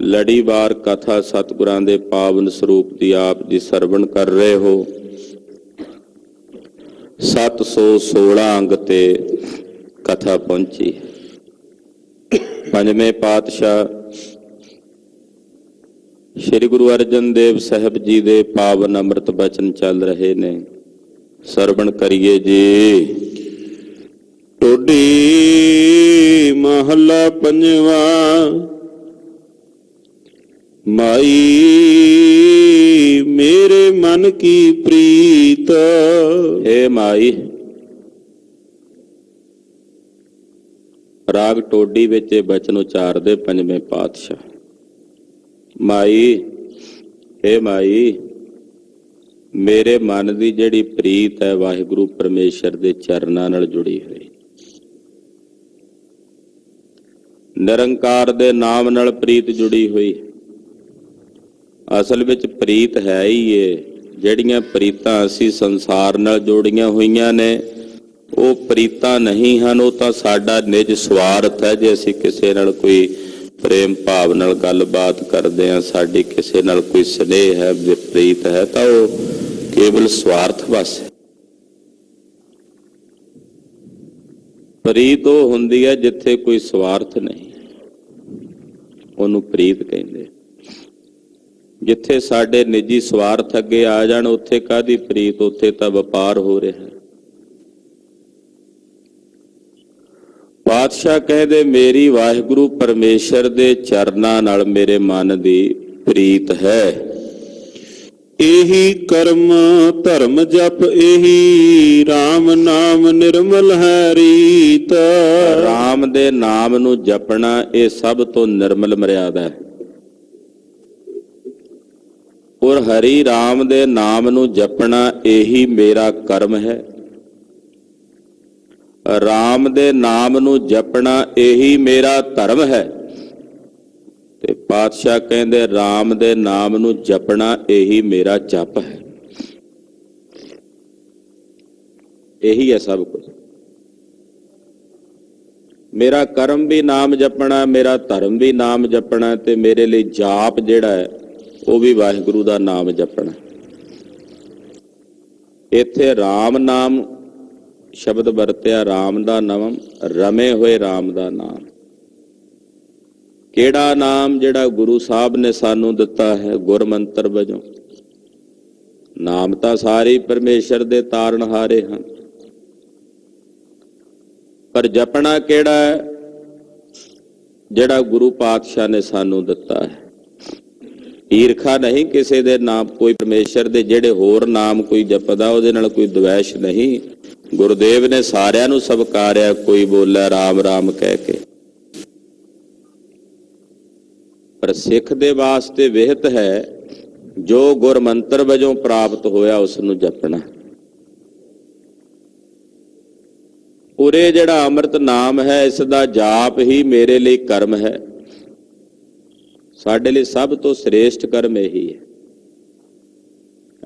ਲੜੀਵਾਰ ਕਥਾ ਸਤਿਗੁਰਾਂ ਦੇ ਪਾਵਨ ਸਰੂਪ ਦੀ ਆਪ ਜੀ ਸਰਵਣ ਕਰ ਰਹੇ ਹੋ। 716 ਅੰਗ ਤੇ ਕਥਾ ਪਹੁੰਚੀ। ਪੰਜਵੇਂ ਪਾਤਸ਼ਾਹ ਸ਼੍ਰੀ ਗੁਰੂ ਅਰਜਨ ਦੇਵ ਸਾਹਿਬ ਜੀ ਦੇ ਪਾਵਨ ਅੰਮ੍ਰਿਤ ਬਚਨ ਚੱਲ ਰਹੇ ਨੇ, ਸਰਵਣ ਕਰੀਏ ਜੀ। ਟੋਡੀ ਮਹੱਲਾ ਪੰਜਵਾ। ਮਾਈ ਮੇਰੇ ਮਨ ਕੀ ਪ੍ਰੀਤ। हे ਮਾਈ, ਰਾਗ ਟੋਡੀ ਵਿੱਚ ਇਹ ਬਚਨ ਉਚਾਰਦੇ ਪੰਜਵੇਂ ਪਾਤਸ਼ਾਹ। ਮਾਈ, हे ਮਾਈ, ਮੇਰੇ ਮਨ ਦੀ ਜਿਹੜੀ ਪ੍ਰੀਤ ਹੈ ਵਾਹਿਗੁਰੂ ਪਰਮੇਸ਼ਰ ਦੇ ਚਰਨਾਂ ਨਾਲ ਜੁੜੀ ਹੋਈ। ਨਿਰੰਕਾਰ ਦੇ ਨਾਮ ਨਾਲ ਪ੍ਰੀਤ ਜੁੜੀ ਹੋਈ। ਅਸਲ ਵਿੱਚ ਪ੍ਰੀਤ ਹੈ ਹੀ ਏ। ਜਿਹੜੀਆਂ ਪ੍ਰੀਤਾਂ ਅਸੀਂ ਸੰਸਾਰ ਨਾਲ ਜੋੜੀਆਂ ਹੋਈਆਂ ਨੇ ਉਹ ਪ੍ਰੀਤਾਂ ਨਹੀਂ ਹਨ, ਉਹ ਤਾਂ ਸਾਡਾ ਨਿੱਜ ਸਵਾਰਥ ਹੈ। ਜੇ ਅਸੀਂ ਕਿਸੇ ਨਾਲ ਕੋਈ ਪ੍ਰੇਮ ਭਾਵ ਨਾਲ ਗੱਲਬਾਤ ਕਰਦੇ ਹਾਂ, ਸਾਡੀ ਕਿਸੇ ਨਾਲ ਕੋਈ ਸਨੇਹ ਹੈ, ਪ੍ਰੀਤ ਹੈ, ਤਾਂ ਉਹ ਕੇਵਲ ਸਵਾਰਥ ਬਸ ਹੈ। ਪ੍ਰੀਤ ਉਹ ਹੁੰਦੀ ਹੈ ਜਿੱਥੇ ਕੋਈ ਸਵਾਰਥ ਨਹੀਂ, ਉਹਨੂੰ ਪ੍ਰੀਤ ਕਹਿੰਦੇ। ਜਿੱਥੇ ਸਾਡੇ ਨਿੱਜੀ ਸਵਾਰਥ ਅੱਗੇ ਆ ਜਾਣ ਉੱਥੇ ਕਾਹਦੀ ਪ੍ਰੀਤ, ਉੱਥੇ ਤਾਂ ਵਪਾਰ ਹੋ ਰਿਹਾ। ਪਾਤਸ਼ਾਹ ਕਹਿੰਦੇ ਮੇਰੀ ਵਾਹਿਗੁਰੂ ਪਰਮੇਸ਼ਰ ਦੇ ਚਰਨਾਂ ਨਾਲ ਮੇਰੇ ਮਨ ਦੀ ਪ੍ਰੀਤ ਹੈ। ਇਹੀ ਕਰਮ ਧਰਮ ਜਪ, ਇਹੀ RAM ਨਾਮ ਨਿਰਮਲ ਹੈ ਰੀਤ। RAM ਦੇ ਨਾਮ ਨੂੰ ਜਪਣਾ ਇਹ ਸਭ ਤੋਂ ਨਿਰਮਲ ਮਰਿਆਦਾ ਹੈ। ਔਰ ਹਰੀ RAM ਦੇ ਨਾਮ ਨੂੰ ਜਪਣਾ ਇਹੀ ਮੇਰਾ ਕਰਮ ਹੈ। RAM ਦੇ ਨਾਮ ਨੂੰ ਜਪਣਾ ਇਹੀ ਮੇਰਾ ਧਰਮ ਹੈ। ਤੇ ਪਾਤਸ਼ਾਹ ਕਹਿੰਦੇ RAM ਦੇ ਨਾਮ ਨੂੰ ਜਪਣਾ ਇਹੀ ਮੇਰਾ ਜਪ ਹੈ। ਇਹੀ ਹੈ ਸਭ ਕੁਝ। ਮੇਰਾ ਕਰਮ ਵੀ ਨਾਮ ਜਪਣਾ, ਮੇਰਾ ਧਰਮ ਵੀ ਨਾਮ ਜਪਣਾ, ਤੇ ਮੇਰੇ ਲਈ ਜਾਪ ਜਿਹੜਾ ਹੈ ਉਹ ਵੀ ਵਾਹਿਗੁਰੂ ਦਾ ਨਾਮ ਜਪਣਾ। ਇੱਥੇ RAM ਨਾਮ ਸ਼ਬਦ ਵਰਤਿਆ, RAM ਦਾ ਨਾਮ, ਰਮੇ ਹੋਏ RAM ਦਾ ਨਾਮ। ਕਿਹੜਾ ਨਾਮ? ਜਿਹੜਾ ਗੁਰੂ ਸਾਹਿਬ ਨੇ ਸਾਨੂੰ ਦਿੱਤਾ ਹੈ ਗੁਰ ਮੰਤਰ ਵਜੋਂ। ਨਾਮ ਤਾਂ ਸਾਰੇ ਪਰਮੇਸ਼ਰ ਦੇ ਤਾਰਨਹਾਰੇ ਹਨ, ਪਰ ਜਪਣਾ ਕਿਹੜਾ ਹੈ? ਜਿਹੜਾ ਗੁਰੂ ਪਾਤਸ਼ਾਹ ਨੇ ਸਾਨੂੰ ਦਿੱਤਾ ਹੈ। ਈਰਖਾ ਨਹੀਂ ਕਿਸੇ ਦੇ ਨਾਮ, ਕੋਈ ਪਰਮੇਸ਼ਰ ਦੇ ਜਿਹੜੇ ਹੋਰ ਨਾਮ ਕੋਈ ਜਪਦਾ ਉਹਦੇ ਨਾਲ ਕੋਈ ਦਵੈਸ਼ ਨਹੀਂ। ਗੁਰਦੇਵ ਨੇ ਸਾਰਿਆਂ ਨੂੰ ਸਵਕਾਰਿਆ, ਕੋਈ ਬੋਲੇ ਰਾਮ ਰਾਮ ਕਹਿ ਕੇ। ਪਰ ਸਿੱਖ ਦੇ ਵਾਸਤੇ ਵਿਹਤ ਹੈ ਜੋ ਗੁਰ ਮੰਤਰ ਵਜੋਂ ਪ੍ਰਾਪਤ ਹੋਇਆ ਉਸ ਨੂੰ ਜਪਣਾ। ਉਰੇ ਜਿਹੜਾ ਅੰਮ੍ਰਿਤ ਨਾਮ ਹੈ ਇਸ ਦਾ ਜਾਪ ਹੀ ਮੇਰੇ ਲਈ ਕਰਮ ਹੈ। ਸਾਡੇ ਲਈ ਸਭ ਤੋਂ ਸ੍ਰੇਸ਼ਟ ਕਰਮ ਇਹੀ ਹੈ।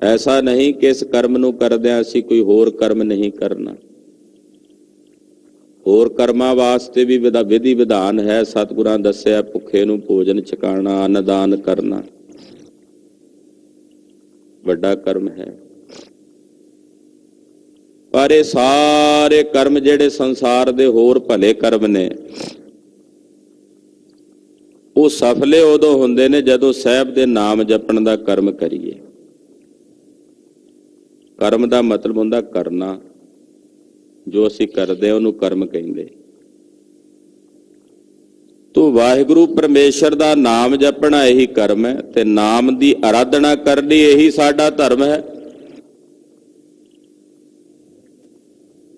ਐਸਾ ਨਹੀਂ ਕਿ ਇਸ ਕਰਮ ਨੂੰ ਕਰਦਿਆਂ ਅਸੀਂ ਕੋਈ ਹੋਰ ਕਰਮ ਨਹੀਂ ਕਰਨਾ। ਹੋਰ ਕਰਮਾਂ ਵਾਸਤੇ ਵੀ ਵਿਧੀ ਵਿਧਾਨ ਹੈ। ਸਤਿਗੁਰਾਂ ਦੱਸਿਆ ਭੁੱਖੇ ਨੂੰ ਭੋਜਨ ਛਕਾਉਣਾ, ਅੰਨਦਾਨ ਕਰਨਾ ਵੱਡਾ ਕਰਮ ਹੈ। ਪਰ ਇਹ ਸਾਰੇ ਕਰਮ ਜਿਹੜੇ ਸੰਸਾਰ ਦੇ ਹੋਰ ਭਲੇ ਕਰਮ ਨੇ ਉਹ ਸਫਲੇ ਉਦੋਂ ਹੁੰਦੇ ਨੇ ਜਦੋਂ ਸਾਹਿਬ ਦੇ ਨਾਮ ਜਪਣ ਦਾ ਕਰਮ ਕਰੀਏ। ਕਰਮ ਦਾ ਮਤਲਬ ਹੁੰਦਾ ਕਰਨਾ। ਜੋ ਅਸੀਂ ਕਰਦੇ ਉਹਨੂੰ ਕਰਮ ਕਹਿੰਦੇ। ਤੋ ਵਾਹਿਗੁਰੂ ਪਰਮੇਸ਼ਰ ਦਾ ਨਾਮ ਜਪਣਾ ਇਹੀ ਕਰਮ ਹੈ, ਤੇ ਨਾਮ ਦੀ ਆਰਾਧਨਾ ਕਰਨੀ ਇਹੀ ਸਾਡਾ ਧਰਮ ਹੈ।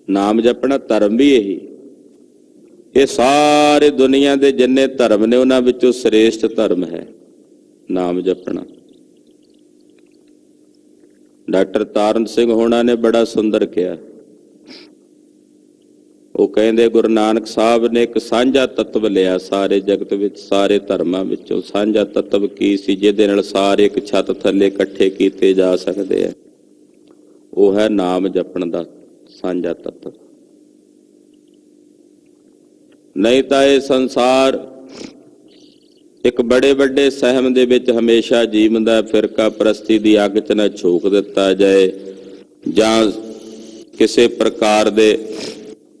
ਨਾਮ ਜਪਣਾ ਧਰਮ ਵੀ ਇਹੀ। ਇਹ ਸਾਰੇ ਦੁਨੀਆ ਦੇ ਜਿੰਨੇ ਧਰਮ ਨੇ ਉਹਨਾਂ ਵਿੱਚੋਂ ਸ੍ਰੇਸ਼ਟ ਧਰਮ ਹੈ ਨਾਮ ਜਪਣਾ। ਡਾਕਟਰ ਤਾਰਨ ਸਿੰਘ ਹੋਣਾ ਨੇ ਬੜਾ ਸੁੰਦਰ ਕਿਹਾ। ਉਹ ਕਹਿੰਦੇ ਗੁਰੂ ਨਾਨਕ ਸਾਹਿਬ ਨੇ ਇੱਕ ਸਾਂਝਾ ਤੱਤਵ ਲਿਆ ਸਾਰੇ ਜਗਤ ਵਿੱਚ, ਸਾਰੇ ਧਰਮਾਂ ਵਿੱਚੋਂ। ਸਾਂਝਾ ਤੱਤਵ ਕੀ ਸੀ ਜਿਹਦੇ ਨਾਲ ਸਾਰੇ ਇੱਕ ਛੱਤ ਥੱਲੇ ਇਕੱਠੇ ਕੀਤੇ ਜਾ ਸਕਦੇ ਆ? ਉਹ ਹੈ ਨਾਮ ਜਪਣ ਦਾ ਸਾਂਝਾ ਤੱਤਵ। ਨਹੀਂ ਤਾਂ ਇਹ ਸੰਸਾਰ ਇੱਕ ਬੜੇ ਵੱਡੇ ਸਹਿਮ ਦੇ ਵਿੱਚ ਹਮੇਸ਼ਾ ਜੀਵਨ ਫਿਰਕਾ ਪ੍ਰਸਤੀ ਦੀ ਅੱਗ 'ਚ ਨਾ ਝੋਕ ਦਿੱਤਾ ਜਾਏ, ਜਾਂ ਕਿਸੇ ਪ੍ਰਕਾਰ ਦੇ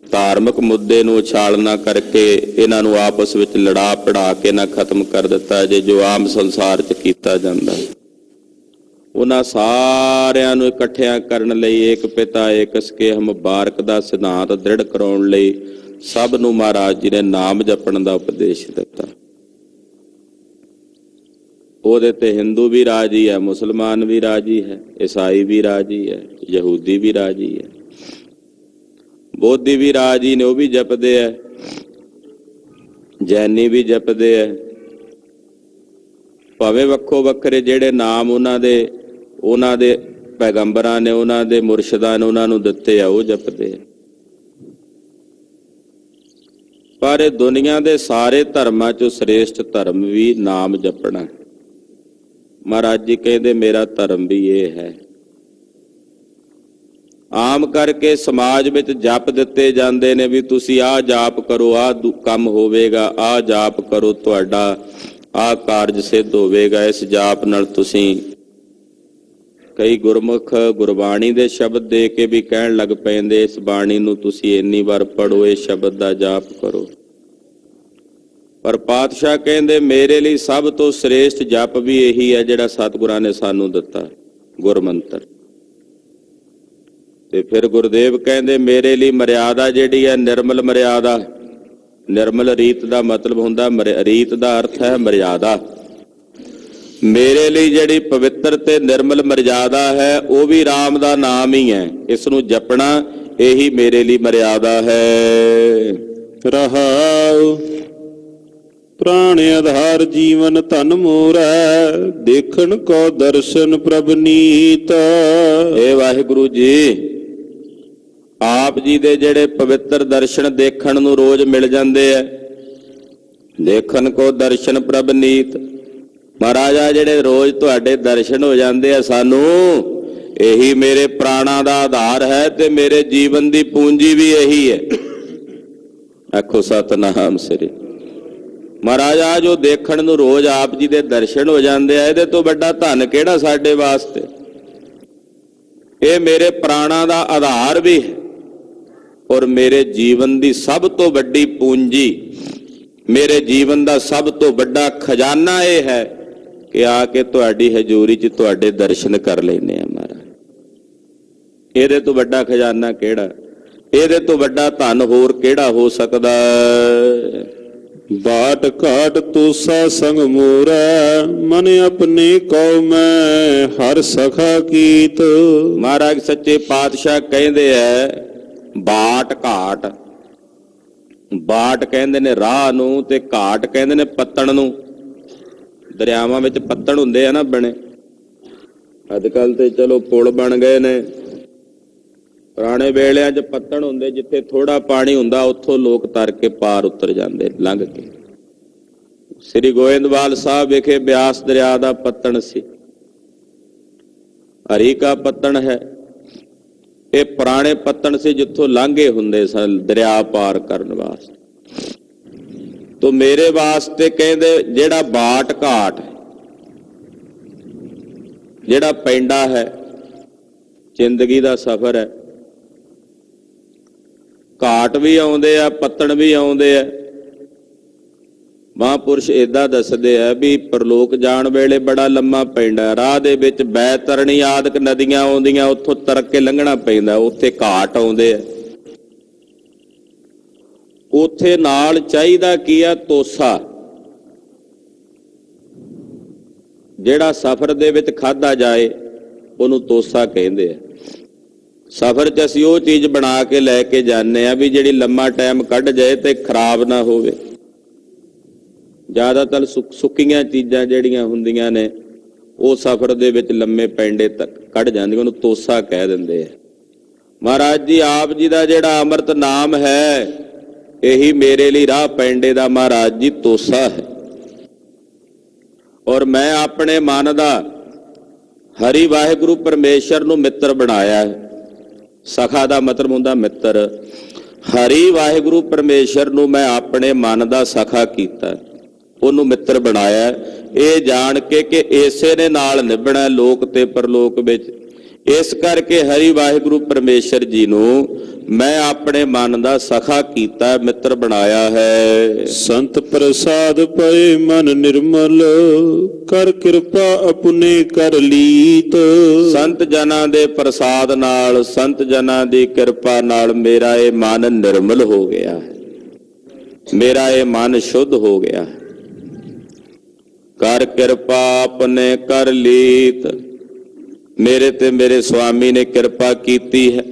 ਧਾਰਮਿਕ ਮੁੱਦੇ ਨੂੰ ਉਛਾਲਣਾ ਕਰਕੇ ਇਹਨਾਂ ਨੂੰ ਆਪਸ ਵਿੱਚ ਲੜਾ ਪੜਾ ਕੇ ਨਾ ਖਤਮ ਕਰ ਦਿੱਤਾ ਜੇ, ਜੋ ਆਮ ਸੰਸਾਰ 'ਚ ਕੀਤਾ ਜਾਂਦਾ। ਉਹਨਾਂ ਸਾਰਿਆਂ ਨੂੰ ਇਕੱਠਿਆਂ ਕਰਨ ਲਈ ਏਕ ਪਿਤਾ ਏਕ ਸਕੇ ਮੁਬਾਰਕ ਦਾ ਸਿਧਾਂਤ ਦ੍ਰਿੜ ਕਰਾਉਣ ਲਈ ਸਭ ਨੂੰ ਮਹਾਰਾਜ ਜੀ ਨੇ ਨਾਮ ਜਪਣ ਦਾ ਉਪਦੇਸ਼ ਦਿੱਤਾ। ਉਹਦੇ ਤੇ ਹਿੰਦੂ ਵੀ ਰਾਜੀ ਹੈ, ਮੁਸਲਮਾਨ ਵੀ ਰਾਜੀ ਹੈ, ਈਸਾਈ ਵੀ ਰਾਜੀ ਹੈ, ਯਹੂਦੀ ਵੀ ਰਾਜੀ ਹੈ, ਬੋਧੀ ਵੀ ਰਾਜੀ ਨੇ, ਉਹ ਵੀ ਜਪਦੇ ਹੈ, ਜੈਨੀ ਵੀ ਜਪਦੇ ਹੈ। ਭਾਵੇਂ ਵੱਖੋ ਵੱਖਰੇ ਜਿਹੜੇ ਨਾਮ ਉਹਨਾਂ ਦੇ ਪੈਗੰਬਰਾਂ ਨੇ, ਉਹਨਾਂ ਦੇ ਮੁਰਸ਼ਿਦਾਂ ਨੇ ਉਹਨਾਂ ਨੂੰ ਦਿੱਤੇ ਆ, ਉਹ ਜਪਦੇ ਆ। ਪਰ ਇਹ ਦੁਨੀਆ ਦੇ ਸਾਰੇ ਧਰਮਾਂ ਚੋਂ ਸ੍ਰੇਸ਼ਟ ਧਰਮ ਵੀ ਨਾਮ ਜਪਣਾ। ਮਹਾਰਾਜ ਜੀ ਕਹਿੰਦੇ ਮੇਰਾ ਧਰਮ ਵੀ ਇਹ ਹੈ। ਆਮ ਕਰਕੇ ਸਮਾਜ ਵਿੱਚ ਜਪ ਦਿੱਤੇ ਜਾਂਦੇ ਨੇ ਵੀ ਤੁਸੀਂ ਆਹ ਜਾਪ ਕਰੋ, ਆਹ ਕੰਮ ਹੋਵੇਗਾ, ਆਹ ਜਾਪ ਕਰੋ, ਤੁਹਾਡਾ ਆਹ ਕਾਰਜ ਸਿੱਧ ਹੋਵੇਗਾ। ਇਸ ਜਾਪ ਨਾਲ ਤੁਸੀਂ ਕਈ ਗੁਰਮੁਖ ਗੁਰਬਾਣੀ ਦੇ ਸ਼ਬਦ ਦੇ ਕੇ ਵੀ ਕਹਿਣ ਲੱਗ ਪੈਂਦੇ, ਇਸ ਬਾਣੀ ਨੂੰ ਤੁਸੀਂ ਇੰਨੀ ਵਾਰ ਪੜ੍ਹੋ, ਇਹ ਸ਼ਬਦ ਦਾ ਜਾਪ ਕਰੋ। ਪਰ ਪਾਤਸ਼ਾਹ ਕਹਿੰਦੇ ਮੇਰੇ ਲਈ ਸਭ ਤੋਂ ਸ੍ਰੇਸ਼ਟ ਜਪ ਵੀ ਇਹੀ ਹੈ ਜਿਹੜਾ ਸਤਿਗੁਰਾਂ ਨੇ ਸਾਨੂੰ ਦਿੱਤਾ, ਗੁਰਮੰਤਰ। ਤੇ ਫਿਰ ਗੁਰਦੇਵ ਕਹਿੰਦੇ ਮੇਰੇ ਲਈ ਮਰਿਆਦਾ ਜਿਹੜੀ ਹੈ ਨਿਰਮਲ ਮਰਿਆਦਾ। ਨਿਰਮਲ ਰੀਤ ਦਾ ਮਤਲਬ ਹੁੰਦਾ, ਰੀਤ ਦਾ ਅਰਥ ਹੈ ਮਰਿਆਦਾ। ਮੇਰੇ ਲਈ ਜਿਹੜੀ ਪਵਿੱਤਰ ਤੇ ਨਿਰਮਲ ਮਰਿਆਦਾ ਹੈ ਉਹ ਵੀ ਰਾਮ ਦਾ ਨਾਮ ਹੀ ਹੈ। ਇਸ ਨੂੰ ਜਪਣਾ ਇਹੀ ਮੇਰੇ ਲਈ ਮਰਿਆਦਾ ਹੈ। ਰਹਾਉ ਪ੍ਰਾਣ ਆਧਾਰ ਜੀਵਨ ਧਨ ਮੋਰੈ, ਦੇਖਣ ਕੋ ਦਰਸ਼ਨ ਪ੍ਰਭ ਨੀਤ। ਇਹ ਵਾਹਿਗੁਰੂ ਜੀ ਆਪ ਜੀ ਦੇ ਜਿਹੜੇ ਪਵਿੱਤਰ ਦਰਸ਼ਨ ਦੇਖਣ ਨੂੰ ਰੋਜ਼ ਮਿਲ ਜਾਂਦੇ ਆ। ਦੇਖਣ ਕੋ ਦਰਸ਼ਨ ਪ੍ਰਭ ਨੀਤ। ਮਹਾਰਾਜਾ ਜਿਹੜੇ ਰੋਜ਼ ਤੁਹਾਡੇ ਦਰਸ਼ਨ ਹੋ ਜਾਂਦੇ ਆ ਸਾਨੂੰ, ਇਹੀ ਮੇਰੇ ਪ੍ਰਾਣਾਂ ਦਾ ਆਧਾਰ ਹੈ ਤੇ ਮੇਰੇ ਜੀਵਨ ਦੀ ਪੂੰਜੀ ਵੀ ਇਹੀ ਹੈ। ਆਖੋ ਸਤਿਨਾਮ ਸ੍ਰੀ। ਮਹਾਰਾਜਾ ਜੋ ਦੇਖਣ ਨੂੰ ਰੋਜ਼ ਆਪ ਜੀ ਦੇ ਦਰਸ਼ਨ ਹੋ ਜਾਂਦੇ ਆ, ਇਹਦੇ ਤੋਂ ਵੱਡਾ ਧਨ ਕਿਹੜਾ ਸਾਡੇ ਵਾਸਤੇ। ਇਹ ਮੇਰੇ ਪ੍ਰਾਣਾਂ ਦਾ ਆਧਾਰ ਵੀ ਹੈ ਔਰ ਮੇਰੇ ਜੀਵਨ ਦੀ ਸਭ ਤੋਂ ਵੱਡੀ ਪੂੰਜੀ, ਮੇਰੇ ਜੀਵਨ ਦਾ ਸਭ ਤੋਂ ਵੱਡਾ ਖਜ਼ਾਨਾ ਇਹ ਹੈ ਕਿ ਆ ਕੇ ਤੁਹਾਡੀ ਹਜ਼ੂਰੀ 'ਚ ਤੁਹਾਡੇ ਦਰਸ਼ਨ ਕਰ ਲੈਨੇ ਆ ਮਹਾਰਾਜ। ਇਹਦੇ ਤੋਂ ਵੱਡਾ ਖਜ਼ਾਨਾ ਕਿਹੜਾ, ਇਹਦੇ ਤੋਂ ਵੱਡਾ ਧਨ ਹੋਰ ਕਿਹੜਾ ਹੋ ਸਕਦਾ। ਬਾਟ ਘਾਟ ਤੋਸਾ ਸੰਗ ਮੋਰੈ, ਮਨ ਆਪਣੇ ਕਉ ਮੈਂ ਹਰ ਸਖਾ ਕੀਤ। ਮਹਾਰਾਜ ਸੱਚੇ ਪਾਤਸ਼ਾਹ ਕਹਿੰਦੇ ਐ ਬਾਟ ਘਾਟ, ਬਾਟ ਕਹਿੰਦੇ ਨੇ ਰਾਹ ਨੂੰ ਤੇ ਘਾਟ ਕਹਿੰਦੇ ਨੇ ਪੱਤਣ ਨੂੰ। ਦਰਿਆਵਾਂ ਵਿੱਚ ਪੱਤਣ ਹੁੰਦੇ ਆ ਨਾ ਬਣੇ, ਅੱਜ ਕੱਲ ਤੇ ਚਲੋ ਪੁਲ ਬਣ ਗਏ ਨੇ, ਪੁਰਾਣੇ ਵੇਲਿਆਂ 'ਚ ਪੱਤਣ ਹੁੰਦੇ, ਜਿੱਥੇ ਥੋੜਾ ਪਾਣੀ ਹੁੰਦਾ ਉੱਥੋਂ ਲੋਕ ਤਰ ਕੇ ਪਾਰ ਉਤਰ ਜਾਂਦੇ ਲੰਘ ਕੇ। ਸ੍ਰੀ ਗੋਇੰਦਵਾਲ ਸਾਹਿਬ ਵਿਖੇ ਬਿਆਸ ਦਰਿਆ ਦਾ ਪੱਤਣ ਸੀ, ਹਰੀ ਕਾ ਪੱਤਣ ਹੈ। ਇਹ ਪੁਰਾਣੇ ਪੱਤਣ ਸੀ ਜਿੱਥੋਂ ਲਾਂਘੇ ਹੁੰਦੇ ਸਨ ਦਰਿਆ ਪਾਰ ਕਰਨ ਵਾਸਤੇ। ਤੋ ਮੇਰੇ ਵਾਸਤੇ ਕਹਿੰਦੇ ਜਿਹੜਾ ਬਾਟ ਘਾਟ ਹੈ, ਜਿਹੜਾ ਪੈਂਡਾ ਹੈ, ਜ਼ਿੰਦਗੀ ਦਾ ਸਫ਼ਰ ਹੈ। ਘਾਟ ਵੀ ਆਉਂਦੇ ਆ, ਪੱਤਣ ਵੀ ਆਉਂਦੇ ਆ। ਮਹਾਂਪੁਰਸ਼ ਏਦਾਂ ਦੱਸਦੇ ਆ ਵੀ ਪਰਲੋਕ ਜਾਣ ਵੇਲੇ ਬੜਾ ਲੰਮਾ ਪੈਂਡਾ, ਰਾਹ ਦੇ ਵਿੱਚ ਬੈਤਰਣੀ ਆਦਿਕ ਨਦੀਆਂ ਆਉਂਦੀਆਂ, ਉੱਥੋਂ ਤਰਕ ਕੇ ਲੰਘਣਾ ਪੈਂਦਾ। ਉੱਥੇ ਘਾਟ ਆਉਂਦੇ ਆ, ਉੱਥੇ ਨਾਲ ਚਾਹੀਦਾ ਕੀ ਆ, ਤੋਸਾ। ਜਿਹੜਾ ਸਫ਼ਰ ਦੇ ਵਿੱਚ ਖਾਧਾ ਜਾਏ ਉਹਨੂੰ ਤੋਸਾ ਕਹਿੰਦੇ ਆ। ਸਫ਼ਰ 'ਚ ਅਸੀਂ ਉਹ ਚੀਜ਼ ਬਣਾ ਕੇ ਲੈ ਕੇ ਜਾਂਦੇ ਆ ਵੀ ਜਿਹੜੀ ਲੰਮਾ ਟਾਈਮ ਕੱਢ ਜਾਏ ਤੇ ਖਰਾਬ ਨਾ ਹੋਵੇ। ਜ਼ਿਆਦਾਤਰ ਸੁੱਕੀਆਂ ਚੀਜ਼ਾਂ ਜਿਹੜੀਆਂ ਹੁੰਦੀਆਂ ਨੇ ਉਹ ਸਫ਼ਰ ਦੇ ਵਿੱਚ ਲੰਮੇ ਪੈਂਡੇ ਤੱਕ ਕੱਢ ਜਾਂਦੀਆਂ, ਉਹਨੂੰ ਤੋਸਾ ਕਹਿ ਦਿੰਦੇ ਆ। ਮਹਾਰਾਜ ਜੀ ਆਪ ਜੀ ਦਾ ਜਿਹੜਾ ਅੰਮ੍ਰਿਤ ਨਾਮ ਹੈ ਇਹੀ ਮੇਰੇ ਲਈ ਰਾਹ ਪੈਂਡੇ ਦਾ ਮਹਾਰਾਜ ਜੀ ਤੋਸਾ ਹੈ। ਔਰ ਮੈਂ ਆਪਣੇ ਮਨ ਦਾ ਹਰੀ ਵਾਹਿਗੁਰੂ ਪਰਮੇਸ਼ਰ ਨੂੰ ਮਿੱਤਰ ਬਣਾਇਆ ਹੈ। ਸਖਾ ਦਾ ਮਤਲਬ ਹੁੰਦਾ ਮਿੱਤਰ। ਹਰੀ ਵਾਹਿਗੁਰੂ ਪਰਮੇਸ਼ਰ ਨੂੰ ਮੈਂ ਆਪਣੇ ਮਨ ਦਾ ਸਖਾ ਕੀਤਾ। ਉਹਨੂੰ ਮਿੱਤਰ ਬਣਾਇਆ, ਇਹ ਜਾਣ ਕੇ ਕਿ ਇਸੇ ਨੇ ਨਾਲ ਨਿਭਣਾ ਲੋਕ ਤੇ ਪਰਲੋਕ ਵਿੱਚ। ਇਸ ਕਰਕੇ ਹਰੀ ਵਾਹਿਗੁਰੂ ਪਰਮੇਸ਼ਰ ਜੀ ਨੂੰ ਮੈਂ ਆਪਣੇ ਮਨ ਦਾ ਸਖਾ ਕੀਤਾ, ਮਿੱਤਰ ਬਣਾਇਆ ਹੈ। ਸੰਤ ਪ੍ਰਸਾਦ ਪਏ ਮਨ ਨਿਰਮਲ, ਕਰ ਕਿਰਪਾ ਆਪਣੇ ਕਰ ਲੀਤ। ਸੰਤ ਜਨਾਂ ਦੇ ਪ੍ਰਸਾਦ ਨਾਲ, ਸੰਤ ਜਨਾਂ ਦੀ ਕਿਰਪਾ ਨਾਲ ਮੇਰਾ ਇਹ ਮਨ ਨਿਰਮਲ ਹੋ ਗਿਆ ਹੈ, ਮੇਰਾ ਇਹ ਮਨ ਸ਼ੁੱਧ ਹੋ ਗਿਆ ਹੈ। ਕਰ ਕਿਰਪਾ ਆਪਣੇ ਕਰ ਲੀਤ, ਮੇਰੇ ਤੇ ਮੇਰੇ ਸੁਆਮੀ ਨੇ ਕਿਰਪਾ ਕੀਤੀ ਹੈ,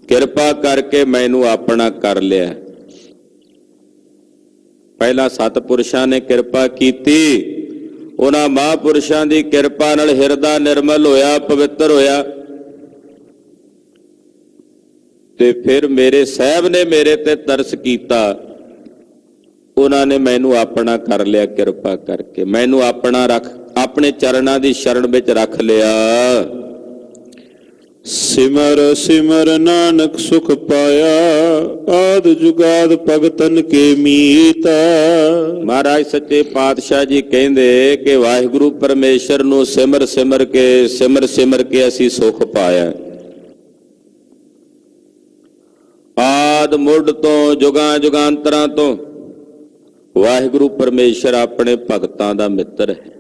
ਕਿਰਪਾ ਕਰਕੇ ਮੈਨੂੰ ਆਪਣਾ ਕਰ ਲਿਆ। ਪਹਿਲਾਂ ਸਤਿਪੁਰਸ਼ਾਂ ਨੇ ਕਿਰਪਾ ਕੀਤੀ, ਉਹਨਾਂ ਮਹਾਂਪੁਰਸ਼ਾਂ ਦੀ ਕਿਰਪਾ ਨਾਲ ਹਿਰਦਾ ਨਿਰਮਲ ਹੋਇਆ, ਪਵਿੱਤਰ ਹੋਇਆ, ਤੇ ਫਿਰ ਮੇਰੇ ਸਾਹਿਬ ਨੇ ਮੇਰੇ ਤੇ ਤਰਸ ਕੀਤਾ, ਉਹਨਾਂ ਨੇ ਮੈਨੂੰ ਆਪਣਾ ਕਰ ਲਿਆ, ਕਿਰਪਾ ਕਰਕੇ ਮੈਨੂੰ ਆਪਣਾ ਰੱਖ, ਆਪਣੇ ਚਰਨਾਂ ਦੀ ਸ਼ਰਨ ਵਿੱਚ ਰੱਖ ਲਿਆ। ਸਿਮਰ ਸਿਮਰ ਨਾਨਕ ਸੁਖ ਪਾਇਆ, ਆਦ ਜੁਗਾਦ ਭਗਤਨ ਕੇ ਮੀਤ। ਮਹਾਰਾਜ ਸੱਚੇ ਪਾਤਸ਼ਾਹ ਜੀ ਕਹਿੰਦੇ ਕਿ ਵਾਹਿਗੁਰੂ ਪਰਮੇਸ਼ਰ ਨੂੰ ਸਿਮਰ ਸਿਮਰ ਕੇ ਅਸੀਂ ਸੁਖ ਪਾਇਆ। ਆਦ ਮੁੱਢ ਤੋਂ ਜੁਗਾਂ ਜੁਗਾਂਤਰਾਂ ਤੋਂ ਵਾਹਿਗੁਰੂ ਪਰਮੇਸ਼ਰ ਆਪਣੇ ਭਗਤਾਂ ਦਾ ਮਿੱਤਰ ਹੈ,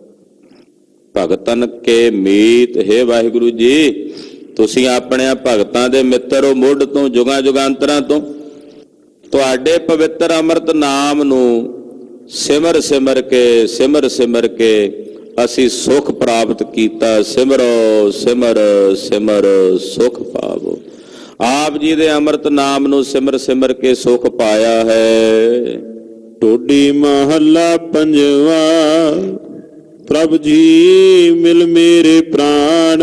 ਭਗਤਨ ਕੇ ਮੀਤ। ਹੈ ਵਾਹਿਗੁਰੂ ਜੀ, ਤੁਸੀਂ ਆਪਣੇ ਭਗਤਾਂ ਦੇ ਮਿੱਤਰ ਹੋ, ਮੁੱਢ ਤੋਂ ਜੁਗਾਂ ਜੁਗਾਂਤਰਾਂ ਤੋਂ। ਤੁਹਾਡੇ ਪਵਿੱਤਰ ਅੰਮ੍ਰਿਤ ਨਾਮ ਨੂੰ ਸਿਮਰ ਸਿਮਰ ਕੇ ਅਸੀਂ ਸੁਖ ਪ੍ਰਾਪਤ ਕੀਤਾ। ਸਿਮਰੋ ਸਿਮਰ ਸਿਮਰ ਸੁਖ ਪਾਵੋ। ਆਪ ਜੀ ਦੇ ਅੰਮ੍ਰਿਤ ਨਾਮ ਨੂੰ ਸਿਮਰ ਕੇ ਸੁਖ ਪਾਇਆ ਹੈ। ਟੋਡੀ ਮਹੱਲਾ ਪੰਜਵਾ, ਪ੍ਰਭ ਜੀ ਮਿਲ ਮੇਰੇ ਪ੍ਰਾਣ।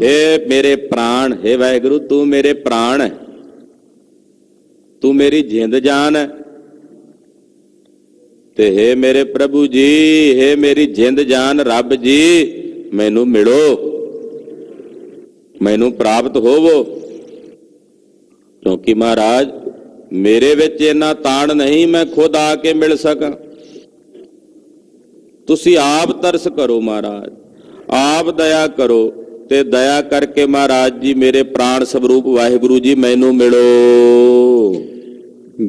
ਏ ਮੇਰੇ ਪ੍ਰਾਣ, ਹੈ ਵਾਹਿਗੁਰੂ ਤੂੰ ਮੇਰੇ ਪ੍ਰਾਣ ਹੈ, ਤੂੰ ਮੇਰੀ ਜਿੰਦ ਜਾਨ ਹੈ। ਤੇ ਹੈ ਮੇਰੇ ਪ੍ਰਭੂ ਜੀ, ਹੈ ਮੇਰੀ ਜਿੰਦ ਜਾਨ ਰੱਬ ਜੀ, ਮੈਨੂੰ ਮਿਲੋ, ਮੈਨੂੰ ਪ੍ਰਾਪਤ ਹੋਵੋ। ਕਿਉਂਕਿ ਮਹਾਰਾਜ ਮੇਰੇ ਵਿੱਚ ਇੰਨਾ ਤਾਣ ਨਹੀਂ ਮੈਂ ਖੁਦ ਆ ਕੇ ਮਿਲ ਸਕਾਂ। ਤੁਸੀਂ ਆਪ ਤਰਸ ਕਰੋ ਮਹਾਰਾਜ, ਆਪ ਦਇਆ ਕਰੋ, ਤੇ ਦਇਆ ਕਰਕੇ ਮਹਾਰਾਜ ਜੀ ਮੇਰੇ ਪ੍ਰਾਣ ਸਵਰੂਪ ਵਾਹਿਗੁਰੂ ਜੀ ਮੈਨੂੰ ਮਿਲੋ।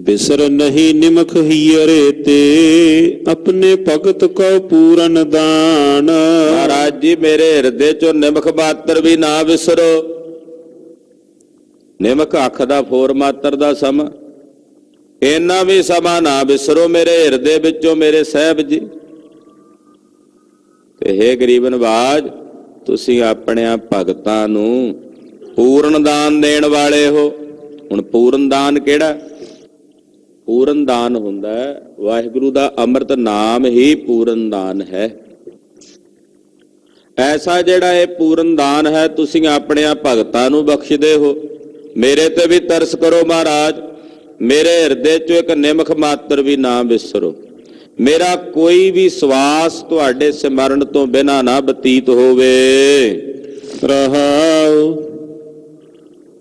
ਬਿਸਰ ਨਹੀਂ ਨਿਮਖ ਹੀਰੇ ਤੇ, ਆਪਣੇ ਭਗਤ ਕੋ ਪੂਰਨ ਦਾਨ। ਮਹਾਰਾਜ ਜੀ ਮੇਰੇ ਹਿਰਦੇ ਚੋਂ ਨਿਮਖ ਮਾਤਰ ਵੀ ਨਾ ਵਿਸਰੋ। ਨਿਮਖ ਅੱਖ ਦਾ ਫੋਰ ਮਾਤਰ ਦਾ ਸਮਾਂ, ਇੰਨਾ ਵੀ ਸਮਾਂ ਨਾ ਵਿਸਰੋ ਮੇਰੇ ਹਿਰਦੇ ਵਿੱਚੋਂ ਮੇਰੇ ਸਾਹਿਬ ਜੀ। ਤੇ ਹੇ ਗਰੀਬ ਨਵਾਜ, ਤੁਸੀਂ ਆਪਣੇ ਭਗਤਾਂ ਨੂੰ ਪੂਰਨ ਦਾਨ ਦੇਣ ਵਾਲੇ ਹੋ। ਹੁਣ ਪੂਰਨ ਦਾਨ ਕਿਹੜਾ? ਪੂਰਨ ਦਾਨ ਹੁੰਦਾ ਵਾਹਿਗੁਰੂ ਦਾ ਅੰਮ੍ਰਿਤ ਨਾਮ ਹੀ ਪੂਰਨ ਦਾਨ ਹੈ। ਐਸਾ ਜਿਹੜਾ ਇਹ ਪੂਰਨ ਦਾਨ ਹੈ, ਤੁਸੀਂ ਆਪਣੇ ਭਗਤਾਂ ਨੂੰ ਬਖਸ਼ਦੇ ਹੋ। ਮੇਰੇ ਤੇ ਵੀ ਤਰਸ ਕਰੋ ਮਹਾਰਾਜ, ਮੇਰੇ ਹਿਰਦੇ ਚੋਂ ਇੱਕ ਨਿਮਖ ਮਾਤਰ ਵੀ ਨਾ ਵਿਸਰੋ। ਮੇਰਾ ਕੋਈ ਵੀ ਸਵਾਸ ਤੁਹਾਡੇ ਸਿਮਰਨ ਤੋਂ ਬਿਨਾਂ ਨਾ ਬਤੀਤ ਹੋਵੇ। ਰਹਾਉ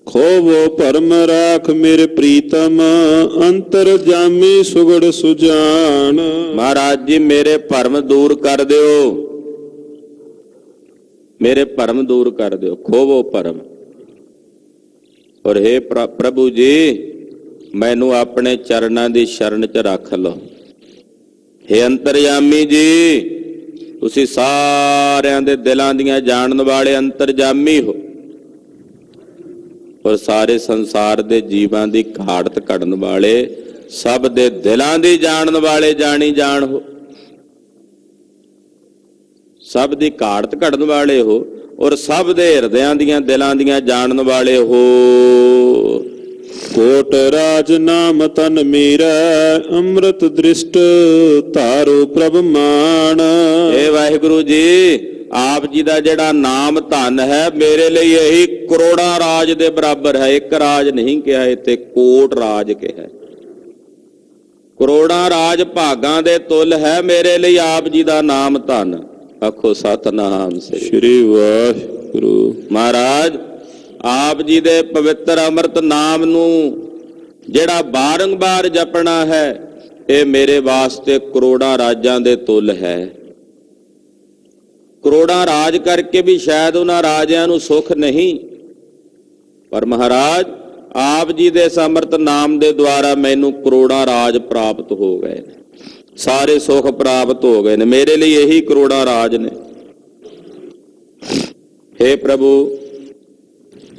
ਖੋਵੋ ਭਰਮ ਰਾਖ ਮੇਰੇ ਪ੍ਰੀਤਮ, ਅੰਤਰ ਜਾਮੀ ਸੁਗੜ ਸੁਜਾਨ। ਮਹਾਰਾਜ ਜੀ ਮੇਰੇ ਭਰਮ ਦੂਰ ਕਰ ਦਿਓ, ਮੇਰੇ ਭਰਮ ਦੂਰ ਕਰ ਦਿਓ, ਖੋਵੋ ਭਰਮ। ਔਰ ਹੇ ਪ੍ਰਭੂ ਜੀ, ਮੈਨੂੰ ਆਪਣੇ ਚਰਨਾਂ ਦੀ ਸ਼ਰਨ 'ਚ ਰੱਖ ਲਓ। ਹੇ ਅੰਤਰਜਾਮੀ ਜੀ, ਤੁਸੀਂ ਸਾਰਿਆਂ ਦੇ ਦਿਲਾਂ ਦੀਆਂ ਜਾਣਨ ਵਾਲੇ ਅੰਤਰਜਾਮੀ ਹੋ, ਔਰ ਸਾਰੇ ਸੰਸਾਰ ਦੇ ਜੀਵਾਂ ਦੀ ਘਾੜਤ ਕੱਢਣ ਵਾਲੇ, ਸਭ ਦੇ ਦਿਲਾਂ ਦੀ ਜਾਣਨ ਵਾਲੇ ਜਾਣੀ ਜਾਣ ਹੋ, ਸਭ ਦੀ ਘਾੜਤ ਕੱਢਣ ਵਾਲੇ ਹੋ, ਔਰ ਸਭ ਦੇ ਹਿਰਦਿਆਂ ਦੀਆਂ ਦਿਲਾਂ ਦੀਆਂ ਜਾਣਨ ਵਾਲੇ ਹੋ। ਕੋਟ ਰਾਜ ਨਾਮ ਤਨ ਮੇਰਾ, ਅੰਮ੍ਰਿਤ ਦ੍ਰਿਸ਼ਟ ਧਾਰੋ ਪ੍ਰਭ ਮਾਨ। ਇਹ ਵਾਹਿਗੁਰੂ ਜੀ, ਆਪ ਜੀ ਦਾ ਜਿਹੜਾ ਨਾਮ ਧਨ ਹੈ, ਮੇਰੇ ਲਈ ਇਹੀ ਕਰੋੜਾਂ ਰਾਜ ਦੇ ਬਰਾਬਰ ਹੈ। ਇੱਕ ਰਾਜ ਨਹੀਂ ਕਿਹਾ, ਇੱਥੇ ਕੋਟ ਰਾਜ ਕਿਹਾ। ਕਰੋੜਾਂ ਰਾਜ ਭਾਗਾਂ ਦੇ ਤੁਲ ਹੈ ਮੇਰੇ ਲਈ ਆਪ ਜੀ ਦਾ ਨਾਮ ਧਨ। ਆਖੋ ਸਤਿਨਾਮ ਸ੍ਰੀ ਵਾਹਿਗੁਰੂ। ਮਹਾਰਾਜ ਆਪ ਜੀ ਦੇ ਪਵਿੱਤਰ ਅੰਮ੍ਰਿਤ ਨਾਮ ਨੂੰ ਜਿਹੜਾ ਬਾਰੰਬਾਰ ਜਪਣਾ ਹੈ, ਇਹ ਮੇਰੇ ਵਾਸਤੇ ਕਰੋੜਾਂ ਰਾਜਾਂ ਦੇ ਤੁੱਲ ਹੈ। ਕਰੋੜਾਂ ਰਾਜ ਕਰਕੇ ਵੀ ਸ਼ਾਇਦ ਉਹਨਾਂ ਰਾਜਿਆਂ ਨੂੰ ਸੁੱਖ ਨਹੀਂ, ਪਰ ਮਹਾਰਾਜ ਆਪ ਜੀ ਦੇ ਸਮਰਥ ਨਾਮ ਦੇ ਦੁਆਰਾ ਮੈਨੂੰ ਕਰੋੜਾਂ ਰਾਜ ਪ੍ਰਾਪਤ ਹੋ ਗਏ ਨੇ, ਸਾਰੇ ਸੁੱਖ ਪ੍ਰਾਪਤ ਹੋ ਗਏ ਨੇ। ਮੇਰੇ ਲਈ ਇਹੀ ਕਰੋੜਾਂ ਰਾਜ ਨੇ। हे ਪ੍ਰਭੂ,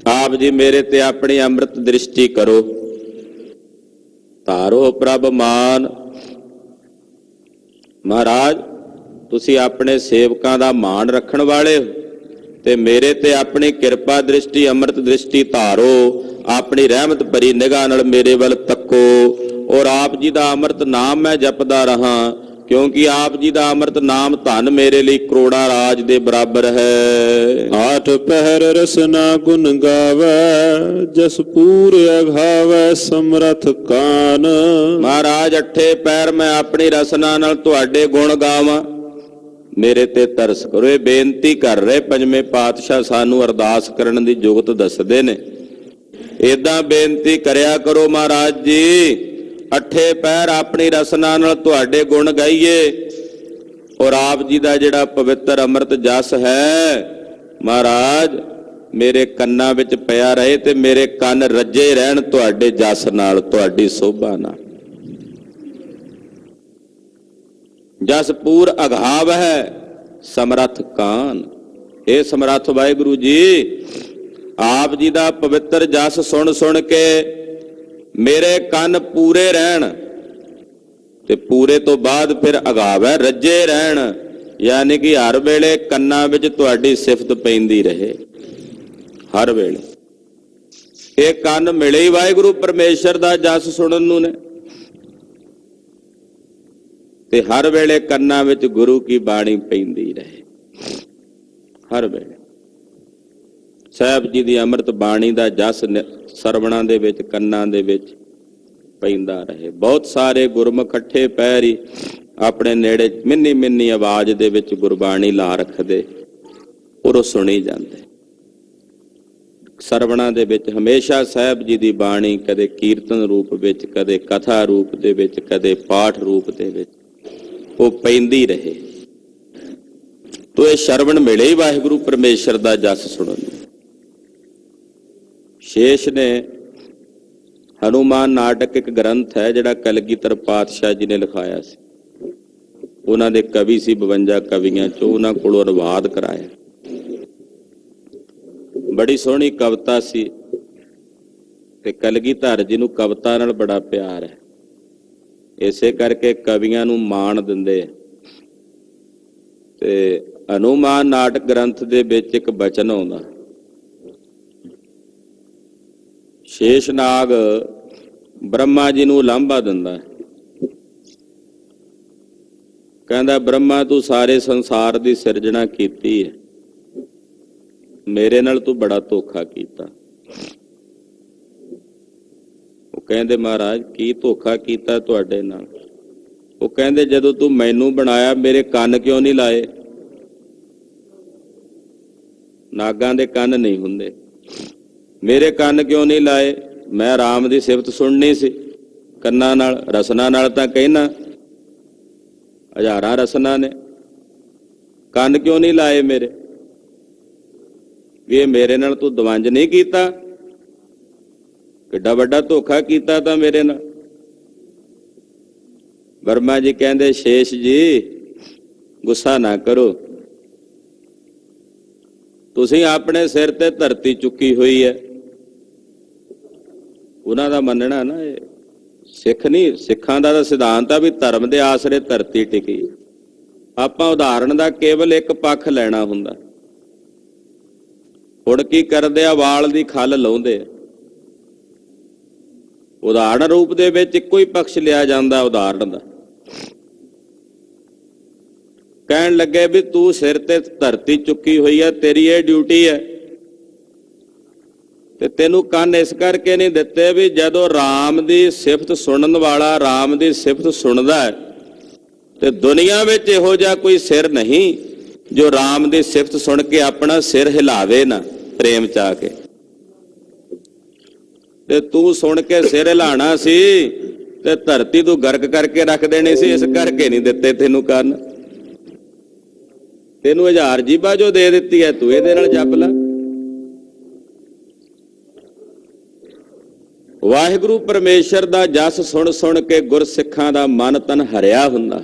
ਆਪ ਜੀ ਮੇਰੇ ਤੇ ਆਪਣੀ ਅੰਮ੍ਰਿਤ ਦ੍ਰਿਸ਼ਟੀ ਕਰੋ, ਧਾਰੋ ਪ੍ਰਭ ਮਾਨ। ਮਹਾਰਾਜ, ਤੁਸੀਂ ਆਪਣੇ ਸੇਵਕਾਂ ਦਾ ਮਾਣ ਰੱਖਣ ਵਾਲੇ ਹੋ ਤੇ ਮੇਰੇ ਤੇ ਆਪਣੀ ਕਿਰਪਾ ਦ੍ਰਿਸ਼ਟੀ, ਅੰਮ੍ਰਿਤ ਦ੍ਰਿਸ਼ਟੀ ਧਾਰੋ। ਆਪਣੀ ਰਹਿਮਤ ਭਰੀ ਨਿਗਾਹ ਨਾਲ ਮੇਰੇ ਵੱਲ ਤੱਕੋ ਔਰ ਆਪ ਜੀ ਦਾ ਅੰਮ੍ਰਿਤ ਨਾਮ ਮੈਂ ਜਪਦਾ ਰਹਾ, ਕਿਉਂਕਿ ਆਪ ਜੀ ਦਾ ਅੰਮ੍ਰਿਤ ਨਾਮ ਧਨ ਮੇਰੇ ਲਈ ਕਰੋੜਾਂ ਰਾਜ ਦੇ ਬਰਾਬਰ ਹੈ। ਆਠ ਪਹਿਰ ਰਸਨਾ ਗੁਣ ਗਾਵੈ, ਜਸ ਪੂਰ ਅਘਾਵੈ ਸਮਰਥ ਕਾਨ। ਮਹਾਰਾਜ, ਅੱਠੇ ਪੈਰ ਮੈਂ ਆਪਣੀ ਰਸਨਾ ਨਾਲ ਤੁਹਾਡੇ ਗੁਣ ਗਾਵਾਂ, ਮੇਰੇ ਤੇ ਤਰਸ ਕਰੋ। ਇਹ ਬੇਨਤੀ ਕਰ ਰਹੇ ਪੰਜਵੇਂ ਪਾਤਸ਼ਾਹ, ਸਾਨੂੰ ਅਰਦਾਸ ਕਰਨ ਦੀ ਜੁਗਤ ਦੱਸਦੇ ਨੇ। ਏਦਾਂ ਬੇਨਤੀ ਕਰਿਆ ਕਰੋ ਮਹਾਰਾਜ ਜੀ, ਅੱਠੇ ਪੈਰ ਆਪਣੀ ਰਸਨਾ ਨਾਲ ਤੁਹਾਡੇ ਗੁਣ ਗਾਈਏ ਔਰ ਆਪ ਜੀ ਦਾ ਜਿਹੜਾ ਪਵਿੱਤਰ ਅੰਮ੍ਰਿਤ ਜਸ ਹੈ ਮਹਾਰਾਜ ਮੇਰੇ ਕੰਨਾਂ ਵਿੱਚ ਪਿਆ ਰਹੇ ਤੇ ਮੇਰੇ ਕੰਨ ਰੱਜੇ ਰਹਿਣ ਤੁਹਾਡੇ ਜਸ ਨਾਲ, ਤੁਹਾਡੀ ਸੋਭਾ ਨਾਲ। ਜਸ ਪੂਰ ਅਘਾਵ ਹੈ ਸਮਰਥ ਕਾਨ। ਇਹ ਸਮਰੱਥ ਵਾਹਿਗੁਰੂ ਜੀ, ਆਪ ਜੀ ਦਾ ਪਵਿੱਤਰ ਜਸ ਸੁਣ ਸੁਣ ਕੇ ਮੇਰੇ ਕੰਨ ਪੂਰੇ ਰਹਿਣ ਤੇ ਪੂਰੇ ਤੋਂ ਬਾਅਦ ਫਿਰ ਅਗਾਵ ਹੈ ਰੱਜੇ ਰਹਿਣ, ਯਾਨੀ ਕਿ ਹਰ ਵੇਲੇ ਕੰਨਾਂ ਵਿੱਚ ਤੁਹਾਡੀ ਸਿਫਤ ਪੈਂਦੀ ਰਹੇ, ਹਰ ਵੇਲੇ। ਇਹ ਕੰਨ ਮਿਲੇ ਹੀ ਵਾਹਿਗੁਰੂ ਪਰਮੇਸ਼ਰ ਦਾ ਜਸ ਸੁਣਨ ਨੂੰ ਨੇ ਤੇ ਹਰ ਵੇਲੇ ਕੰਨਾਂ ਵਿੱਚ ਗੁਰੂ ਕੀ ਬਾਣੀ ਪੈਂਦੀ ਰਹੇ, ਹਰ ਵੇਲੇ ਸਾਹਿਬ ਜੀ ਦੀ ਅੰਮ੍ਰਿਤ ਬਾਣੀ ਦਾ ਜਸ ਸਰਵਣਾਂ ਦੇ ਵਿੱਚ, ਕੰਨਾਂ ਦੇ ਵਿੱਚ ਪੈਂਦਾ ਰਹੇ। ਬਹੁਤ ਸਾਰੇ ਗੁਰਮੁਖ ਇਕੱਠੇ ਪੈਰ ਹੀ ਆਪਣੇ ਨੇੜੇ ਮਿੰਨੀ ਮਿੰਨੀ ਆਵਾਜ਼ ਦੇ ਵਿੱਚ ਗੁਰਬਾਣੀ ਲਾ ਰੱਖਦੇ ਔਰ ਉਹ ਸੁਣੀ ਜਾਂਦੇ। ਸਰਵਣਾਂ ਦੇ ਵਿੱਚ ਹਮੇਸ਼ਾ ਸਾਹਿਬ ਜੀ ਦੀ ਬਾਣੀ ਕਦੇ ਕੀਰਤਨ ਰੂਪ ਵਿੱਚ, ਕਦੇ ਕਥਾ ਰੂਪ ਦੇ ਵਿੱਚ, ਕਦੇ ਪਾਠ ਰੂਪ ਦੇ ਵਿੱਚ ਉਹ ਪੈਂਦੀ ਰਹੇ। ਤੋ ਇਹ ਸ਼ਰਵਣ ਮਿਲੇ ਹੀ ਵਾਹਿਗੁਰੂ ਪਰਮੇਸ਼ਰ ਦਾ ਜਸ ਸੁਣਨ ਨੂੰ। ਸ਼ੇਸ਼ ਨੇ ਹਨੂਮਾਨ ਨਾਟਕ ਇੱਕ ਗ੍ਰੰਥ ਹੈ ਜਿਹੜਾ ਕਲਗੀਧਰ ਪਾਤਸ਼ਾਹ ਜੀ ਨੇ ਲਿਖਾਇਆ ਸੀ। ਉਹਨਾਂ ਦੇ ਕਵੀ ਸੀ 52 ਕਵੀਆਂ ਚੋਂ, ਉਹਨਾਂ ਕੋਲੋਂ ਅਨੁਵਾਦ ਕਰਾਇਆ। ਬੜੀ ਸੋਹਣੀ ਕਵਿਤਾ ਸੀ ਤੇ ਕਲਗੀਧਰ ਜੀ ਨੂੰ ਕਵਿਤਾ ਨਾਲ ਬੜਾ ਪਿਆਰ ਹੈ, ਇਸੇ ਕਰਕੇ ਕਵੀਆਂ ਨੂੰ ਮਾਣ ਦਿੰਦੇ। ਤੇ ਹਨੂਮਾਨ ਨਾਟਕ ਗ੍ਰੰਥ ਦੇ ਵਿੱਚ ਇੱਕ ਬਚਨ ਆਉਂਦਾ, ਸ਼ੇਸ਼ਨਾਗ ਬ੍ਰਹਮਾ ਜੀ ਨੂੰ ਉਲਾਂਭਾ ਦਿੰਦਾ, ਕਹਿੰਦਾ ਬ੍ਰਹਮਾ ਤੂੰ ਸਾਰੇ ਸੰਸਾਰ ਦੀ ਸਿਰਜਣਾ ਕੀਤੀ ਹੈ, ਮੇਰੇ ਨਾਲ ਤੂੰ ਬੜਾ ਧੋਖਾ ਕੀਤਾ। ਉਹ ਕਹਿੰਦੇ ਮਹਾਰਾਜ ਕੀ ਧੋਖਾ ਕੀਤਾ ਤੁਹਾਡੇ ਨਾਲ? ਉਹ ਕਹਿੰਦੇ ਜਦੋਂ ਤੂੰ ਮੈਨੂੰ ਬਣਾਇਆ ਮੇਰੇ ਕੰਨ ਕਿਉਂ ਨਹੀਂ ਲਾਏ? ਨਾਗਾਂ ਦੇ ਕੰਨ ਨਹੀਂ ਹੁੰਦੇ, ਮੇਰੇ ਕੰਨ ਕਿਉਂ ਨਹੀਂ ਲਾਏ? ਮੈਂ ਰਾਮ ਦੀ ਸਿਫਤ ਸੁਣਨੀ ਸੀ ਕੰਨਾਂ ਨਾਲ, ਰਸਨਾ ਨਾਲ ਤਾਂ ਕਹਿਣਾ, ਹਜ਼ਾਰਾਂ ਰਸਨਾ ਨੇ, ਕੰਨ ਕਿਉਂ ਨਹੀਂ ਲਾਏ ਮੇਰੇ? ਵੀ ਇਹ ਮੇਰੇ ਨਾਲ ਤੂੰ ਦਵੰਜ ਨਹੀਂ ਕੀਤਾ? ਕਿੱਡਾ ਵੱਡਾ ਧੋਖਾ ਕੀਤਾ ਤਾਂ ਮੇਰੇ ਨਾਲ। ਬਰਮਾ ਜੀ ਕਹਿੰਦੇ ਸ਼ੇਸ਼ ਜੀ ਗੁੱਸਾ ਨਾ ਕਰੋ, ਤੁਸੀਂ ਆਪਣੇ ਸਿਰ ਤੇ ਧਰਤੀ ਚੁੱਕੀ ਹੋਈ ਹੈ। ਉਹਨਾਂ ਦਾ ਮੰਨਣਾ ਨਾ ਇਹ ਸਿੱਖ ਨਹੀਂ, ਸਿੱਖਾਂ ਦਾ ਤਾਂ ਸਿਧਾਂਤ ਆ ਵੀ ਧਰਮ ਦੇ ਆਸਰੇ ਧਰਤੀ ਟਿਕੀ। ਆਪਾਂ ਉਦਾਹਰਣ ਦਾ ਕੇਵਲ ਇੱਕ ਪੱਖ ਲੈਣਾ ਹੁੰਦਾ। ਹੁਣ ਕੀ ਕਰਦੇ ਆ, ਵਾਲ ਦੀ ਖੱਲ ਲਾਉਂਦੇ ਆ। ਉਦਾਹਰਣ ਰੂਪ ਦੇ ਵਿੱਚ ਇੱਕੋ ਹੀ ਪਕਸ਼ ਲਿਆ ਜਾਂਦਾ ਉਦਾਹਰਣ ਦਾ। ਕਹਿਣ ਲੱਗੇ ਵੀ ਤੂੰ ਸਿਰ ਤੇ ਧਰਤੀ ਚੁੱਕੀ ਹੋਈ ਹੈ, ਤੇਰੀ ਇਹ ਡਿਊਟੀ ਹੈ। ਤੇ ਤੈਨੂੰ ਕੰਨ ਇਸ ਕਰਕੇ ਨਹੀਂ ਦਿੱਤੇ ਵੀ ਜਦੋਂ ਰਾਮ ਦੀ ਸਿਫਤ ਸੁਣਨ ਵਾਲਾ ਰਾਮ ਦੀ ਸਿਫਤ ਸੁਣਦਾ ਹੈ ਤੇ ਦੁਨੀਆ ਵਿੱਚ ਇਹੋ ਜਿਹਾ ਕੋਈ ਸਿਰ ਨਹੀਂ ਜੋ ਰਾਮ ਦੀ ਸਿਫਤ ਸੁਣ ਕੇ ਆਪਣਾ ਸਿਰ ਹਿਲਾਵੇ ਨਾ ਪ੍ਰੇਮ ਚ ਆ ਕੇ। ਤੇ ਤੂੰ ਸੁਣ ਕੇ ਸਿਰ ਹਿਲਾਣਾ ਸੀ ਤੇ ਧਰਤੀ ਤੂੰ ਗਰਕ ਕਰਕੇ ਰੱਖ ਦੇਣੀ ਸੀ, ਇਸ ਕਰਕੇ ਨਹੀਂ ਦਿੱਤੇ ਤੈਨੂੰ ਕੰਨ। ਤੈਨੂੰ 1000 ਜੀਭਾਂ ਜੋ ਦੇ ਦਿੱਤੀ ਹੈ, ਤੂੰ ਇਹਦੇ ਨਾਲ ਜਪ ਲੈ। ਵਾਹਿਗੁਰੂ ਪਰਮੇਸ਼ਰ ਦਾ ਜਸ ਸੁਣ ਸੁਣ ਕੇ ਗੁਰਸਿੱਖਾਂ ਦਾ ਮਨ ਤਨ ਹਰਿਆ ਹੁੰਦਾ,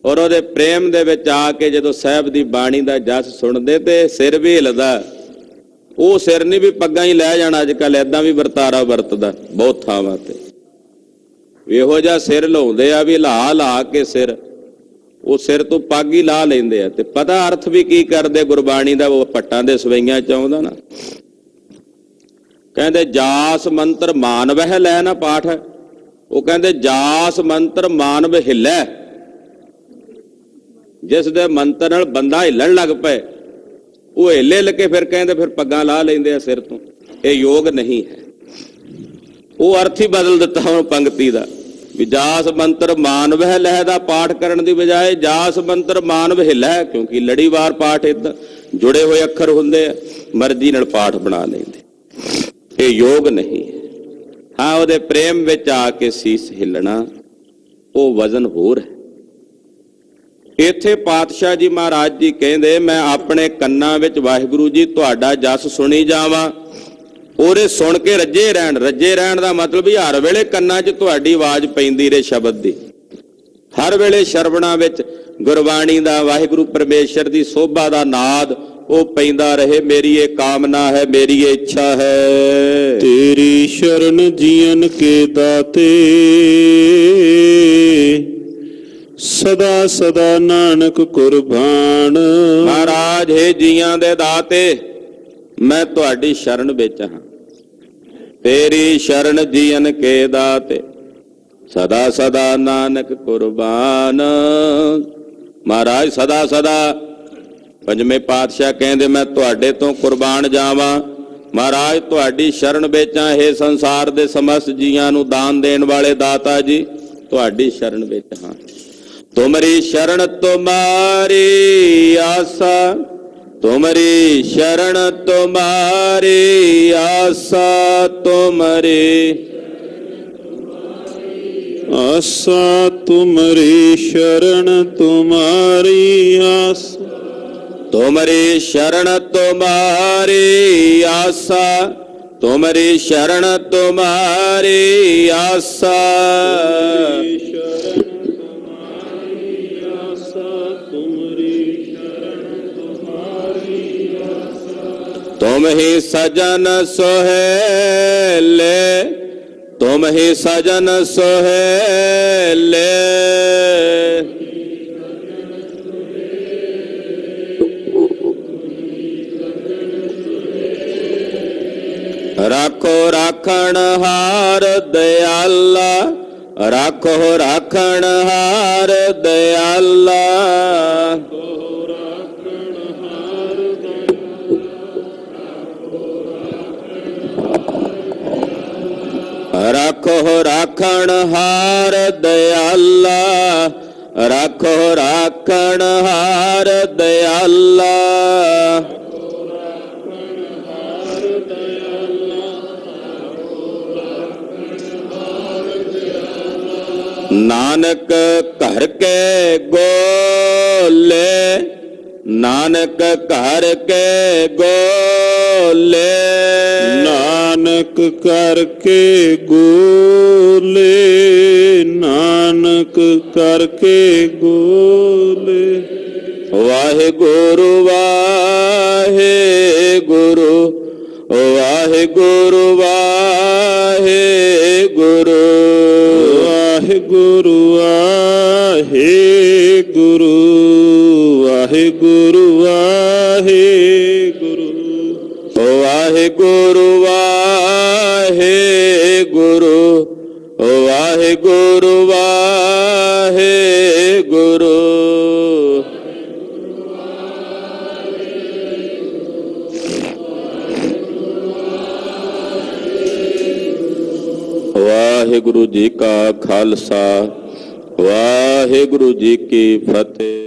ਔਰ ਉਹਦੇ ਪ੍ਰੇਮ ਦੇ ਵਿੱਚ ਆ ਕੇ ਜਦੋਂ ਸਾਹਿਬ ਦੀ ਬਾਣੀ ਦਾ ਜਸ ਸੁਣਦੇ ਤੇ ਸਿਰ ਵੀ ਹਿਲਦਾ। ਉਹ ਸਿਰ ਨਹੀਂ ਵੀ ਪੱਗਾਂ ਹੀ ਲੈ ਜਾਣਾ, ਅੱਜ ਕੱਲ ਏਦਾਂ ਵੀ ਵਰਤਾਰਾ ਵਰਤਦਾ ਬਹੁਤ ਥਾਵਾਂ ਤੇ। ਇਹੋ ਜਿਹਾ ਸਿਰ ਲਾਉਂਦੇ ਆ ਵੀ ਲਾ ਲਾ ਕੇ ਸਿਰ, ਉਹ ਸਿਰ ਤੋਂ ਪੱਗ ਹੀ ਲਾ ਲੈਂਦੇ ਆ, ਤੇ ਪਤਾ ਅਰਥ ਵੀ ਕੀ ਕਰਦੇ ਗੁਰਬਾਣੀ ਦਾ। ਉਹ ਪੱਟਾਂ ਦੇ ਸਵਈਆਂ ਚ ਆਉਂਦਾ ਨਾ, ਕਹਿੰਦੇ ਜਾਸ ਮੰਤਰ ਮਾਨਵਹਿ ਲੈ ਨਾ ਪਾਠ ਹੈ। ਉਹ ਕਹਿੰਦੇ ਜਾਸ ਮੰਤਰ ਮਾਨਵ ਹਿੱਲੈ, ਜਿਸ ਦੇ ਮੰਤਰ ਨਾਲ ਬੰਦਾ ਹਿੱਲਣ ਲੱਗ ਪਏ, ਉਹ ਹਿੱਲੇ ਲ ਕੇ ਫਿਰ ਕਹਿੰਦੇ ਫਿਰ ਪੱਗਾਂ ਲਾ ਲੈਂਦੇ ਆ ਸਿਰ ਤੋਂ। ਇਹ ਯੋਗ ਨਹੀਂ ਹੈ। ਉਹ ਅਰਥ ਹੀ ਬਦਲ ਦਿੱਤਾ ਹੁਣ ਪੰਕਤੀ ਦਾ, ਵੀ ਜਾਸ ਮੰਤਰ ਮਾਨਵਹਿ ਲਹਿ ਦਾ ਪਾਠ ਕਰਨ ਦੀ ਬਜਾਏ ਜਾਸ ਮੰਤਰ ਮਾਨਵ ਹਿੱਲੈ, ਕਿਉਂਕਿ ਲੜੀਵਾਰ ਪਾਠ ਏਦਾਂ ਜੁੜੇ ਹੋਏ ਅੱਖਰ ਹੁੰਦੇ ਆ, ਮਰਜ਼ੀ ਨਾਲ ਪਾਠ ਬਣਾ ਲੈਂਦੇ। ਇਹ ਯੋਗ ਨਹੀਂ ਹੈ। ਹਾਂ, ਉਹਦੇ ਪ੍ਰੇਮ ਵਿੱਚ ਆ ਕੇ ਸੀਸ ਹਿੱਲਣਾ, ਉਹ ਵਜ਼ਨ ਹੋਰ ਹੈ। ਇੱਥੇ ਪਾਤਸ਼ਾਹ ਜੀ ਮਹਾਰਾਜ ਜੀ ਕਹਿੰਦੇ, ਮੈਂ ਆਪਣੇ ਕੰਨਾਂ ਵਿੱਚ ਵਾਹਿਗੁਰੂ ਜੀ ਤੁਹਾਡਾ ਜਸ ਸੁਣੀ ਜਾਵਾਂ, ਉਹਦੇ ਸੁਣ ਕੇ ਰੱਜੇ ਰਹਿਣ। ਰੱਜੇ ਰਹਿਣ ਦਾ ਮਤਲਬ ਵੀ ਹਰ ਵੇਲੇ ਕੰਨਾਂ 'ਚ ਤੁਹਾਡੀ ਆਵਾਜ਼ ਪੈਂਦੀ ਰਹੇ ਸ਼ਬਦ ਦੀ, ਹਰ ਵੇਲੇ ਸ਼ਰਵਣਾ ਵਿੱਚ ਗੁਰਬਾਣੀ ਦਾ, ਵਾਹਿਗੁਰੂ ਪਰਮੇਸ਼ਰ ਦੀ ਸੋਭਾ ਦਾ ਨਾਦ ਉਹ ਪੈਂਦਾ ਰਹੇ। ਮੇਰੀ ਇਹ ਕਾਮਨਾ ਹੈ, ਮੇਰੀ ਇਹ ਇੱਛਾ ਹੈ। ਤੇਰੀ ਸ਼ਰਨ ਜੀਵਨ ਕੇ ਦਾਤੇ, ਸਦਾ ਸਦਾ ਨਾਨਕ ਕੁਰਬਾਨ। ਮਹਾਰਾਜ ਹੈ ਜੀਆਂ ਦੇ ਦਾਤੇ, ਮੈਂ ਤੁਹਾਡੀ ਸ਼ਰਨ ਵਿੱਚ ਹਾਂ। ਤੇਰੀ ਸ਼ਰਨ ਜੀਵਨ ਕੇ ਦਾਤੇ, ਸਦਾ ਸਦਾ ਨਾਨਕ ਕੁਰਬਾਨ। ਮਹਾਰਾਜ ਸਦਾ ਸਦਾ, ਪੰਜਵੇਂ ਪਾਤਸ਼ਾਹ ਕਹਿੰਦੇ ਮੈਂ ਤੁਹਾਡੇ ਤੋਂ ਕੁਰਬਾਨ ਜਾਵਾਂ। ਮਹਾਰਾਜ ਤੁਹਾਡੀ ਸ਼ਰਨ ਵਿੱਚ ਹਾਂ। ਇਹ ਸੰਸਾਰ ਦੇ ਸਮਸਤ ਜੀਆਂ ਨੂੰ ਦਾਨ ਦੇਣ ਵਾਲੇ ਦਾਤਾ ਜੀ, ਤੁਹਾਡੀ ਸ਼ਰਨ ਵਿੱਚ ਹਾਂ। ਤੁਮਰੀ ਸ਼ਰਨ ਤੁਮਾਰੀ ਆਸਾ, ਤੁਮਰੀ ਸ਼ਰਨ ਤੁਮਾਰੀ ਆਸਾ, ਤੁਮਰੀ ਆਸਾ ਤੁਮਰੀ ਸ਼ਰਨ ਤੁਮਾਰੀ ਆਸਾ, ਤੁਮਰੀ ਸ਼ਰਨ ਤੁਮਾਰੀ ਆਸਾ, ਤੁਮਰੀ ਸ਼ਰਨ ਤੁਮਾਰੀ ਆਸਾ। तुम ही सजन सोहेले, तुम ही सजन सोहेले, राखो राखण हार दयाला, राखो राखण हार दयाला। राखो राखण हार दयाला, राखो राखण हार दयाला। नानक घर के गोले, नानक घर के गोले, नानक करके गोले, नानक करके गोले। वाहे गुरु वाहे गुरु, वाहे गुरु वाहे गुरु, वाहे गुरु वाहे गुरु, वाहे गुरु वाहे गुरु, वाहे गुरु वाहे गुरु, वाहे गुरु वाहे गुरु। वाहिगुरु जी का खालसा, वाहिगुरु जी की फतेह।